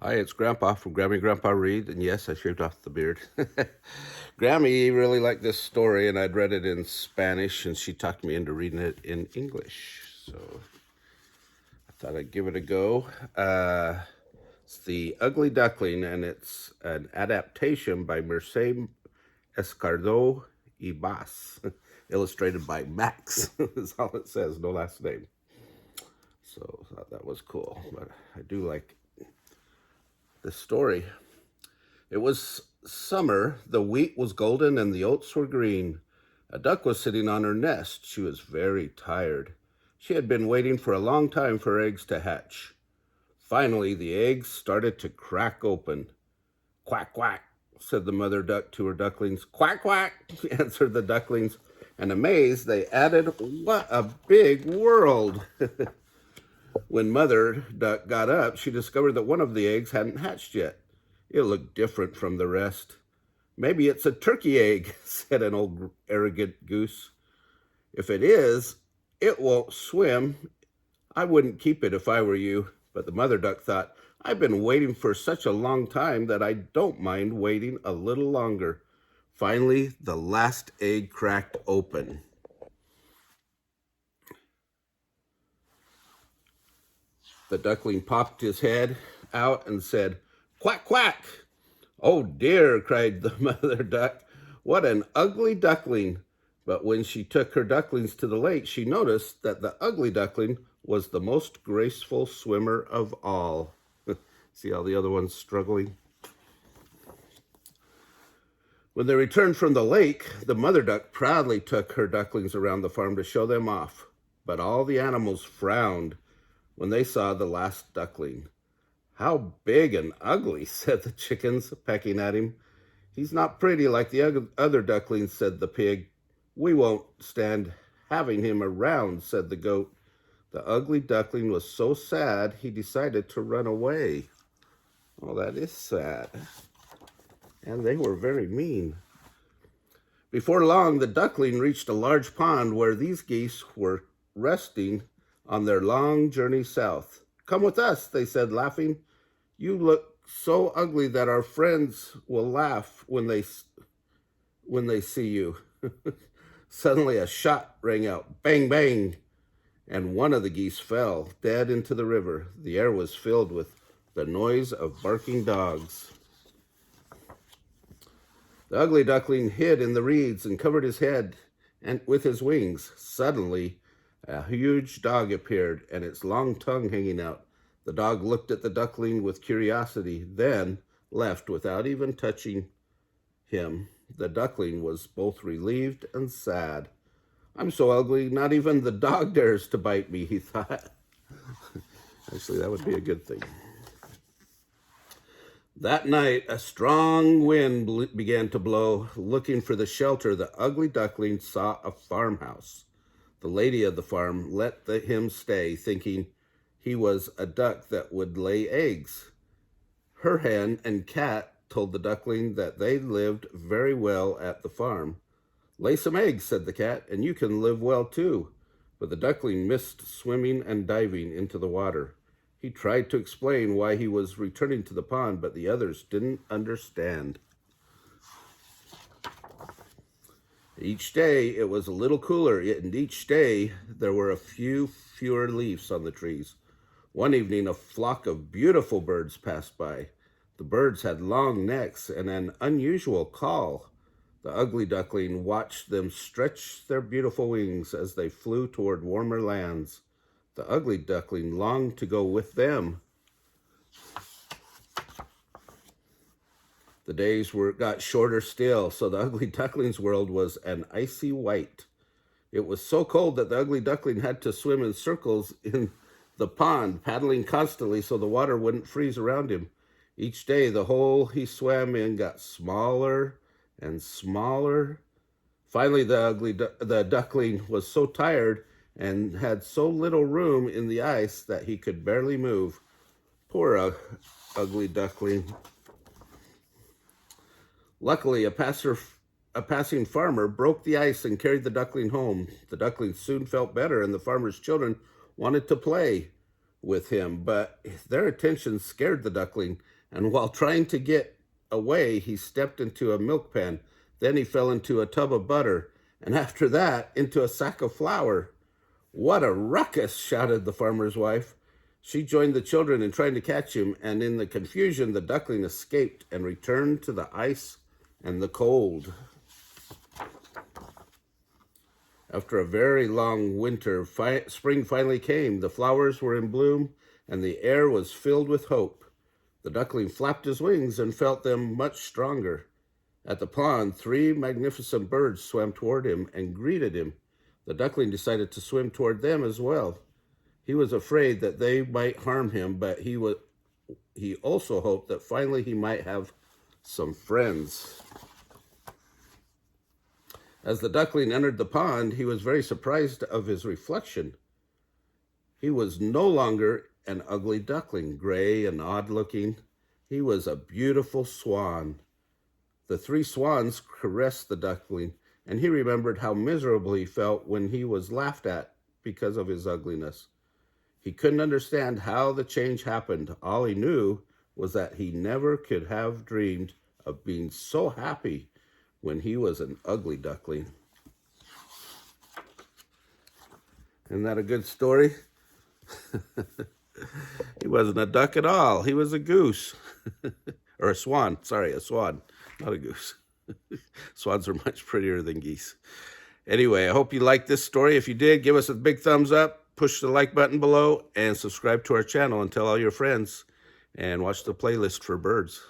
Hi, it's Grandpa from Grammy Grandpa Read, and yes, I shaved off the beard. Grammy really liked this story, and I'd read it in Spanish, and she talked me into reading it in English. So I thought I'd give it a go. It's The Ugly Duckling, and it's an adaptation by Merce Escardo y Bas, illustrated by Max, is all it says, no last name. So I thought that was cool, but I do like this story. It was summer, the wheat was golden and the oats were green. A duck was sitting on her nest. She was very tired. She had been waiting for a long time for eggs to hatch. Finally, the eggs started to crack open. Quack, quack, said the mother duck to her ducklings. Quack, quack, answered the ducklings. And amazed, they added, "What a big world!" When Mother Duck got up, she discovered that one of the eggs hadn't hatched yet. It looked different from the rest. "Maybe it's a turkey egg," said an old arrogant goose. "If it is, it won't swim. I wouldn't keep it if I were you." But the mother duck thought, "I've been waiting for such a long time that I don't mind waiting a little longer." Finally, the last egg cracked open. The duckling popped his head out and said, "Quack, quack." "Oh dear," cried the mother duck, "what an ugly duckling." But when she took her ducklings to the lake, she noticed that the ugly duckling was the most graceful swimmer of all. See all the other ones struggling? When they returned from the lake, the mother duck proudly took her ducklings around the farm to show them off. But all the animals frowned when they saw the last duckling. "How big and ugly," said the chickens, pecking at him. "He's not pretty like the other ducklings," said the pig. "We won't stand having him around," said the goat. The ugly duckling was so sad, he decided to run away. Oh, that is sad. And they were very mean. Before long, the duckling reached a large pond where these geese were resting on their long journey south. "Come with us," they said, laughing. "You look so ugly that our friends will laugh when they see you." Suddenly a shot rang out, bang, bang, and one of the geese fell dead into the river. The air was filled with the noise of barking dogs. The ugly duckling hid in the reeds and covered his head and with his wings. Suddenly, a huge dog appeared, and its long tongue hanging out. The dog looked at the duckling with curiosity, then left without even touching him. The duckling was both relieved and sad. "I'm so ugly, not even the dog dares to bite me," he thought. Actually, that would be a good thing. That night, a strong wind began to blow. Looking for the shelter, the ugly duckling saw a farmhouse. The lady of the farm let him stay, thinking he was a duck that would lay eggs. Her hen and cat told the duckling that they lived very well at the farm. "Lay some eggs," said the cat, "and you can live well too." But the duckling missed swimming and diving into the water. He tried to explain why he was returning to the pond, but the others didn't understand. Each day it was a little cooler, and each day there were a few fewer leaves on the trees. One evening, a flock of beautiful birds passed by. The birds had long necks and an unusual call. The ugly duckling watched them stretch their beautiful wings as they flew toward warmer lands. The ugly duckling longed to go with them. The days got shorter still, so the ugly duckling's world was an icy white. It was so cold that the ugly duckling had to swim in circles in the pond, paddling constantly so the water wouldn't freeze around him. Each day, the hole he swam in got smaller and smaller. Finally, the duckling was so tired and had so little room in the ice that he could barely move. Poor ugly duckling. Luckily, a passing farmer broke the ice and carried the duckling home. The duckling soon felt better, and the farmer's children wanted to play. with him, but their attention scared the duckling, and while trying to get away, he stepped into a milk pan. Then he fell into a tub of butter, and after that, into a sack of flour. "What a ruckus!" shouted the farmer's wife. She joined the children in trying to catch him, and in the confusion, the duckling escaped and returned to the ice and the cold. After a very long winter, spring finally came. The flowers were in bloom, and the air was filled with hope. The duckling flapped his wings and felt them much stronger. At the pond, 3 magnificent birds swam toward him and greeted him. The duckling decided to swim toward them as well. He was afraid that they might harm him, but he also hoped that finally he might have some friends. As the duckling entered the pond, he was very surprised of his reflection. He was no longer an ugly duckling, gray and odd-looking. He was a beautiful swan. The 3 swans caressed the duckling, and he remembered how miserable he felt when he was laughed at because of his ugliness. He couldn't understand how the change happened. All he knew was that he never could have dreamed of being so happy when he was an ugly duckling. Isn't that a good story? He wasn't a duck at all. He was a goose. Or a swan. Sorry, a swan, not a goose. Swans are much prettier than geese. Anyway, I hope you liked this story. If you did, give us a big thumbs up, push the like button below, and subscribe to our channel and tell all your friends. And watch the playlist for birds.